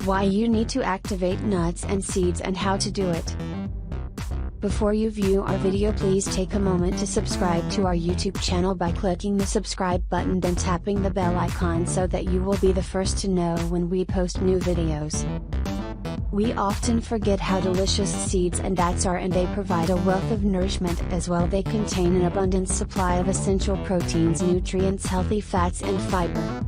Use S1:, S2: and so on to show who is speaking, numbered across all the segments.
S1: Why you need to activate nuts and seeds and how to do it. Before you view our video, please take a moment to subscribe to our YouTube channel by clicking the subscribe button, then tapping the bell icon so that you will be the first to know when we post new videos. We often forget how delicious seeds and nuts are, and they provide a wealth of nourishment as well. They contain an abundant supply of essential proteins, nutrients, healthy fats and fiber.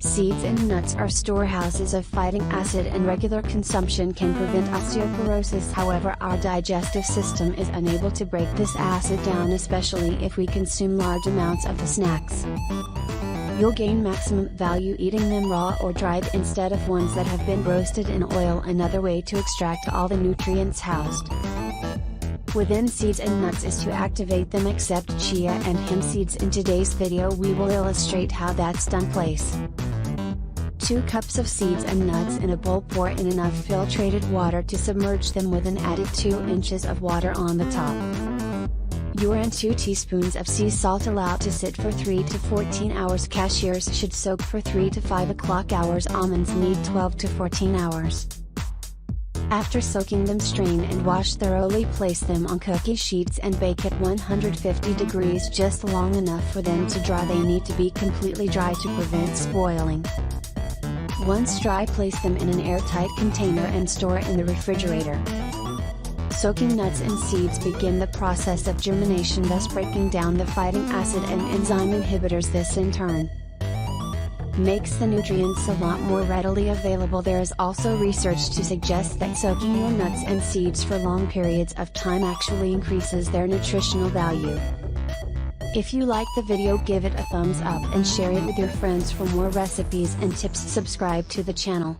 S1: Seeds and nuts are storehouses of phytic acid, and regular consumption can prevent osteoporosis. However, our digestive system is unable to break this acid down, especially if we consume large amounts of the snacks. You'll gain maximum value eating them raw or dried instead of ones that have been roasted in oil. Another way to extract all the nutrients housed within seeds and nuts is to activate them. Except chia and hemp seeds. In today's video we will illustrate how that's done. Place 2 cups of seeds and nuts in a bowl. Pour in enough filtrated water to submerge them with an added 2 inches of water on the top. You're in 2 teaspoons of sea salt. Allow to sit for 3 to 14 hours. Cashews should soak for 3 to 5 hours. Almonds need 12 to 14 hours. After soaking them, strain and wash thoroughly. Place them on cookie sheets and bake at 150 degrees just long enough for them to dry. They need to be completely dry to prevent spoiling. Once dry, place them in an airtight container and store in the refrigerator. Soaking nuts and seeds begin the process of germination, thus breaking down the phytic acid and enzyme inhibitors. This in turn makes the nutrients a lot more readily available. There is also research to suggest that soaking your nuts and seeds for long periods of time actually increases their nutritional value. If you like the video, give it a thumbs up and share it with your friends. For more recipes and tips, subscribe to the channel.